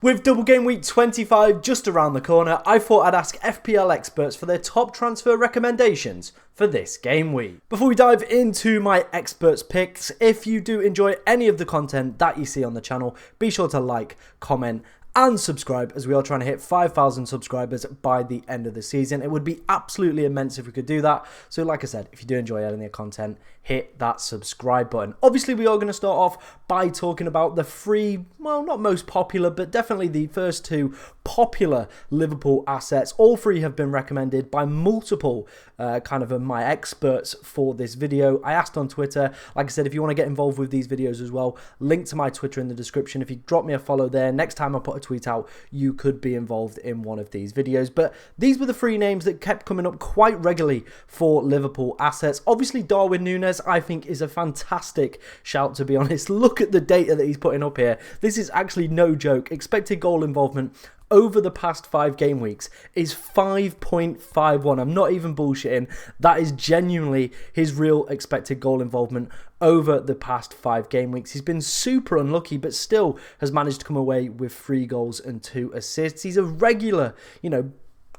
With double game week 25 just around the corner, I thought I'd ask FPL experts for their top transfer recommendations for this game week. Before we dive into my experts picks, if you do enjoy any of the content that you see on the channel, be sure to like, comment, and subscribe, as we are trying to hit 5,000 subscribers by the end of the season. It would be absolutely immense if we could do that. So like I said, if you do enjoy any of the content, hit that subscribe button. Obviously, we are going to start off by talking about the three, well, not most popular, but definitely the first two popular Liverpool assets. All three have been recommended by multiple of my experts for this video. I asked on Twitter, like I said, if you want to get involved with these videos as well, link to my Twitter in the description. If you drop me a follow there, next time I put a tweet out, you could be involved in one of these videos. But these were the three names that kept coming up quite regularly for Liverpool assets. Obviously, Darwin Núñez, I think, is a fantastic shout, to be honest. Look at the data that he's putting up here. This is actually no joke. Expected goal involvement over the past 5 game weeks is 5.51. I'm not even bullshitting. That is genuinely his real expected goal involvement over the past 5 game weeks. He's been super unlucky, but still has managed to come away with 3 goals and 2 assists. He's a regular,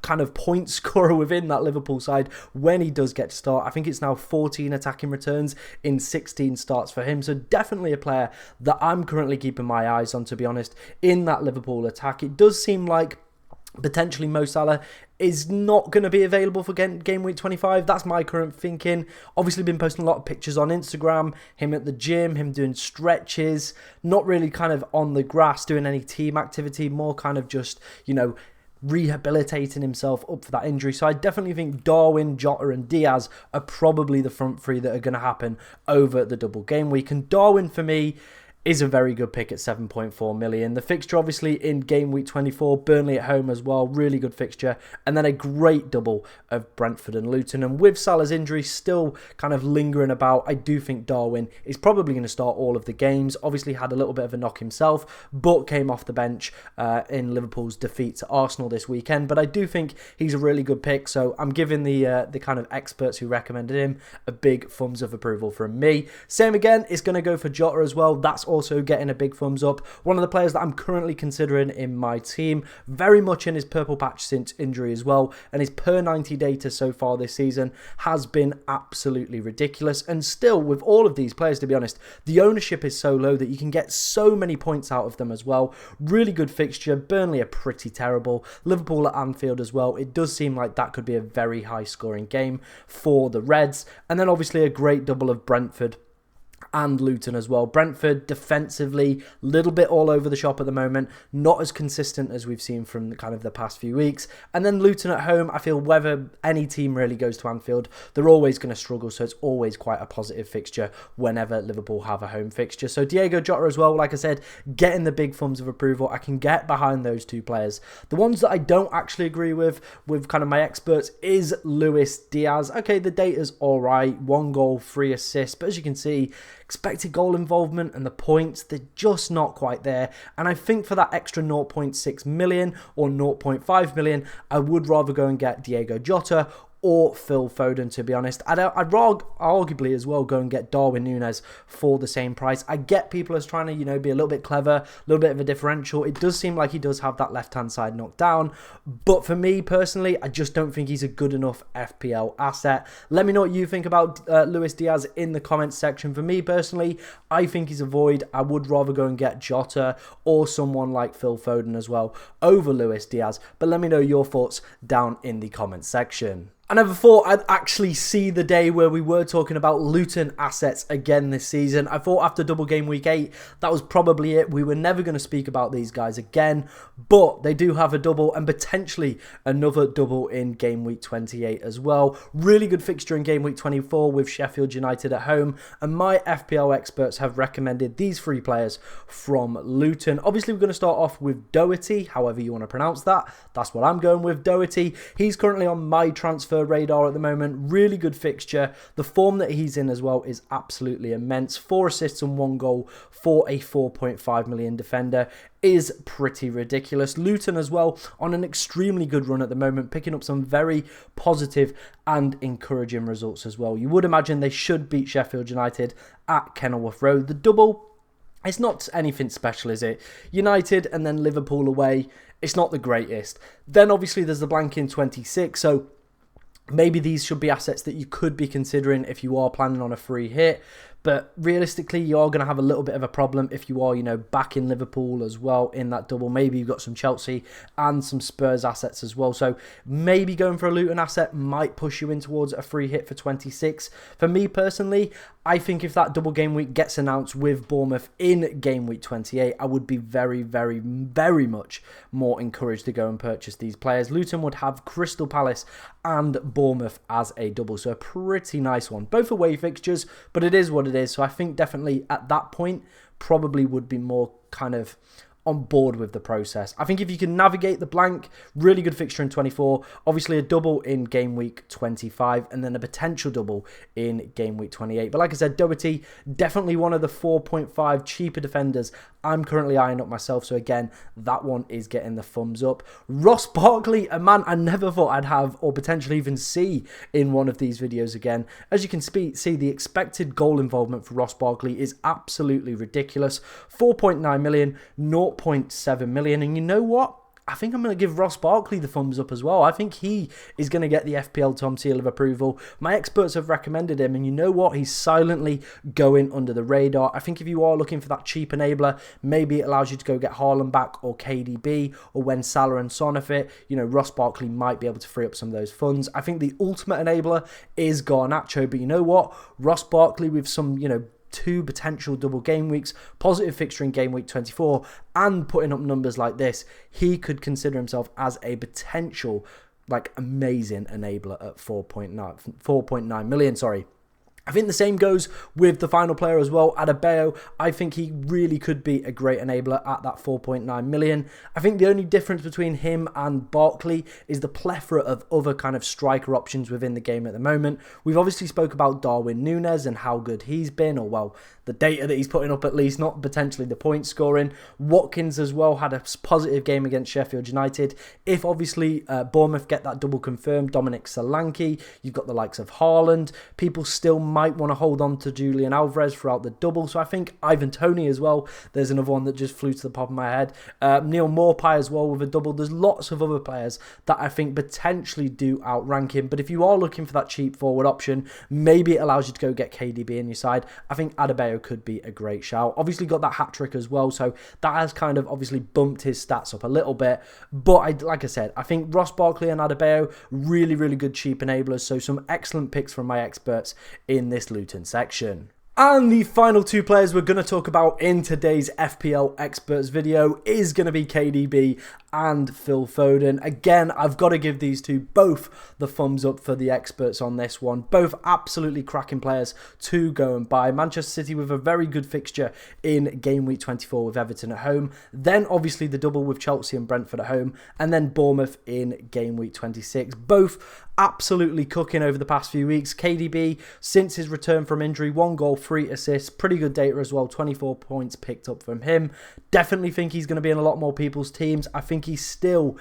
kind of point scorer within that Liverpool side when he does get to start. I think it's now 14 attacking returns in 16 starts for him. So definitely a player that I'm currently keeping my eyes on, to be honest, in that Liverpool attack. It does seem like potentially Mo Salah is not going to be available for game week 25. That's my current thinking. Obviously been posting a lot of pictures on Instagram, him at the gym, him doing stretches, not really kind of on the grass doing any team activity, more kind of just, rehabilitating himself up for that injury. So I definitely think Darwin, Jota and Diaz are probably the front three that are going to happen over the double game week. And Darwin, for me, is a very good pick at 7.4 million. The fixture obviously in game week 24, Burnley at home as well, really good fixture, and then a great double of Brentford and Luton. And with Salah's injury still kind of lingering about, I do think Darwin is probably going to start all of the games. Obviously had a little bit of a knock himself, but came off the bench in Liverpool's defeat to Arsenal this weekend. But I do think he's a really good pick, so I'm giving the kind of experts who recommended him a big thumbs of approval from me. Same again, it's going to go for Jota as well. That's also getting a big thumbs up. One of the players that I'm currently considering in my team, very much in his purple patch since injury as well, and his per 90 data so far this season has been absolutely ridiculous. And still, with all of these players, to be honest, the ownership is so low that you can get so many points out of them as well. Really good fixture. Burnley are pretty terrible. Liverpool at Anfield as well. It does seem like that could be a very high scoring game for the Reds. And then obviously a great double of Brentford and Luton as well. Brentford defensively, little bit all over the shop at the moment, not as consistent as we've seen from the past few weeks. And then Luton at home, I feel whether any team really goes to Anfield, they're always going to struggle, so it's always quite a positive fixture whenever Liverpool have a home fixture. So Diego Jota as well, like I said, getting the big thumbs of approval. I can get behind those two players. The ones that I don't actually agree with kind of my experts, is Luis Diaz. Okay, the data's alright, 1 goal, 3 assists, but as you can see, expected goal involvement and the points, they're just not quite there. And I think for that extra 0.6 million or 0.5 million, I would rather go and get Diego Jota or Phil Foden, to be honest. I'd arguably as well go and get Darwin Núñez for the same price. I get people as trying to, be a little bit clever, a little bit of a differential. It does seem like he does have that left-hand side knocked down. But for me, personally, I just don't think he's a good enough FPL asset. Let me know what you think about Luis Diaz in the comments section. For me, personally, I think he's a void. I would rather go and get Jota or someone like Phil Foden as well over Luis Diaz. But let me know your thoughts down in the comments section. I never thought I'd actually see the day where we were talking about Luton assets again this season. I thought after double game week 8, that was probably it. We were never going to speak about these guys again, but they do have a double and potentially another double in game week 28 as well. Really good fixture in game week 24 with Sheffield United at home, and my FPL experts have recommended these 3 players from Luton. Obviously, we're going to start off with Doherty, however you want to pronounce that. That's what I'm going with, Doherty. He's currently on my transfer radar at the moment. Really good fixture. The form that he's in as well is absolutely immense. 4 assists and 1 goal for a 4.5 million defender is pretty ridiculous. Luton as well on an extremely good run at the moment, picking up some very positive and encouraging results as well. You would imagine they should beat Sheffield United at Kenilworth Road. The double It's not anything special, is it? United and then Liverpool away, it's not the greatest. Then obviously there's the blank in 26, so maybe these should be assets that you could be considering if you are planning on a free hit. But realistically, you are going to have a little bit of a problem if you are, back in Liverpool as well in that double. Maybe you've got some Chelsea and some Spurs assets as well. So maybe going for a Luton asset might push you in towards a free hit for 26. For me personally, I think if that double game week gets announced with Bournemouth in game week 28, I would be very, very, very much more encouraged to go and purchase these players. Luton would have Crystal Palace and Bournemouth as a double. So a pretty nice one. Both away fixtures, but it is what it is. So I think definitely at that point, probably would be more kind of on board with the process. I think if you can navigate the blank, really good fixture in 24, obviously a double in game week 25 and then a potential double in game week 28. But like I said, Doherty, definitely one of the 4.5 cheaper defenders I'm currently eyeing up myself. So again, that one is getting the thumbs up. Ross Barkley, a man I never thought I'd have or potentially even see in one of these videos again. As you can see, the expected goal involvement for Ross Barkley is absolutely ridiculous. 4.9 million, 0.7 million. And you know what? I think I'm going to give Ross Barkley the thumbs up as well. I think he is going to get the FPL Tom seal of approval. My experts have recommended him, and you know what? He's silently going under the radar. I think if you are looking for that cheap enabler, maybe it allows you to go get Haaland back or KDB, or when Salah and Son are fit, Ross Barkley might be able to free up some of those funds. I think the ultimate enabler is Garnacho, but you know what? Ross Barkley with some, 2 potential double game weeks, positive fixture in game week 24, and putting up numbers like this, he could consider himself as a potential, amazing enabler at 4.9 million, sorry. I think the same goes with the final player as well, Adebayo. I think he really could be a great enabler at that 4.9 million. I think the only difference between him and Barkley is the plethora of other kind of striker options within the game at the moment. We've obviously spoke about Darwin Núñez and how good he's been, or well, the data that he's putting up at least, not potentially the point scoring. Watkins as well had a positive game against Sheffield United. If obviously Bournemouth get that double confirmed, Dominic Solanke, you've got the likes of Haaland. People still might want to hold on to Julian Alvarez throughout the double. So I think Ivan Toney as well. There's another one that just flew to the top of my head. Neil Maupay as well with a double. There's lots of other players that I think potentially do outrank him. But if you are looking for that cheap forward option, maybe it allows you to go get KDB in your side. I think Adebayo could be a great shout. Obviously got that hat-trick as well, so that has kind of obviously bumped his stats up a little bit. But like I said, I think Ross Barkley and Adebayo, really, really good cheap enablers. So some excellent picks from my experts in this Luton section. And the final 2 players we're going to talk about in today's FPL Experts video is going to be KDB and Phil Foden. Again, I've got to give these two both the thumbs up for the experts on this one. Both absolutely cracking players to go and buy. Manchester City with a very good fixture in game week 24 with Everton at home. Then obviously the double with Chelsea and Brentford at home. And then Bournemouth in game week 26. Both absolutely cooking over the past few weeks. KDB, since his return from injury, 1 goal, 3 assists, pretty good data as well, 24 points picked up from him. Definitely think he's going to be in a lot more people's teams. I think he still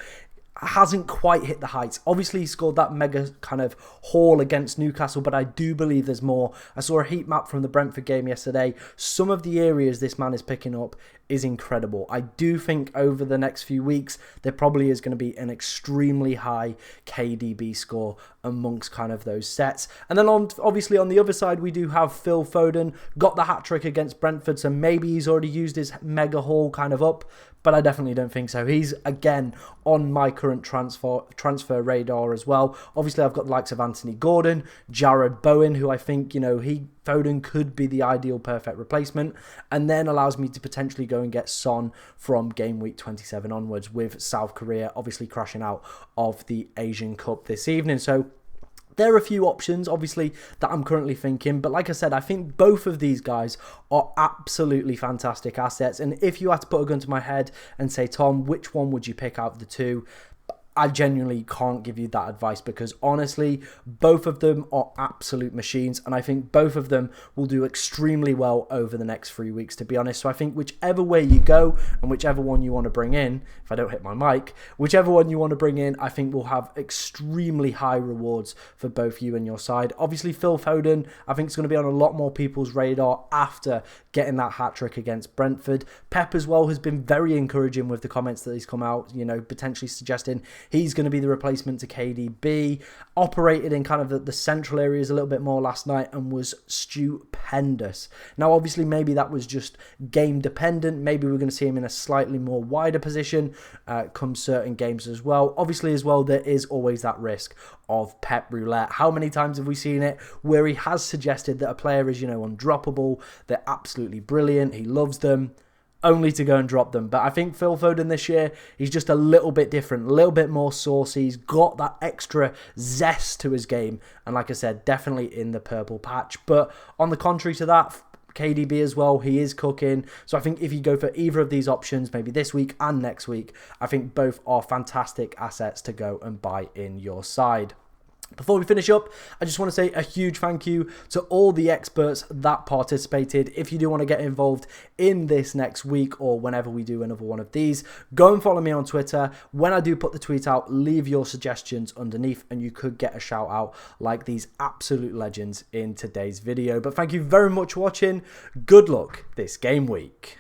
hasn't quite hit the heights. Obviously, he scored that mega kind of haul against Newcastle, but I do believe there's more. I saw a heat map from the Brentford game yesterday. Some of the areas this man is picking up is incredible. I do think over the next few weeks, there probably is going to be an extremely high KDB score amongst kind of those sets. And then obviously on the other side, we do have Phil Foden, got the hat-trick against Brentford, so maybe he's already used his mega haul kind of up, but I definitely don't think so. He's, again, on my current transfer radar as well. Obviously, I've got the likes of Anthony Gordon, Jared Bowen, who I think, Foden could be the ideal perfect replacement, and then allows me to potentially go and get Son from game week 27 onwards, with South Korea obviously crashing out of the Asian Cup this evening. So there are a few options, obviously, that I'm currently thinking. But like I said, I think both of these guys are absolutely fantastic assets. And if you had to put a gun to my head and say, Tom, which one would you pick out of the two? I genuinely can't give you that advice because honestly, both of them are absolute machines, and I think both of them will do extremely well over the next 3 weeks, to be honest. So I think whichever way you go and whichever one you want to bring in, if I don't hit my mic, whichever one you want to bring in, I think will have extremely high rewards for both you and your side. Obviously, Phil Foden, I think, is going to be on a lot more people's radar after getting that hat-trick against Brentford. Pep as well has been very encouraging with the comments that he's come out, you know, potentially suggesting he's going to be the replacement to KDB. Operated in kind of the central areas a little bit more last night and was stupendous. Now, obviously, maybe that was just game dependent. Maybe we're going to see him in a slightly more wider position come certain games as well. Obviously, as well, there is always that risk of Pep roulette. How many times have we seen it where he has suggested that a player is, you know, undroppable, they're absolutely brilliant, he loves them, only to go and drop them? But I think Phil Foden this year, he's just a little bit different, a little bit more saucy. He's got that extra zest to his game. And like I said, definitely in the purple patch. But on the contrary to that, KDB as well, he is cooking. So I think if you go for either of these options, maybe this week and next week, I think both are fantastic assets to go and buy in your side. Before we finish up, I just want to say a huge thank you to all the experts that participated. If you do want to get involved in this next week or whenever we do another one of these, go and follow me on Twitter. When I do put the tweet out, leave your suggestions underneath and you could get a shout out like these absolute legends in today's video. But thank you very much for watching. Good luck this game week.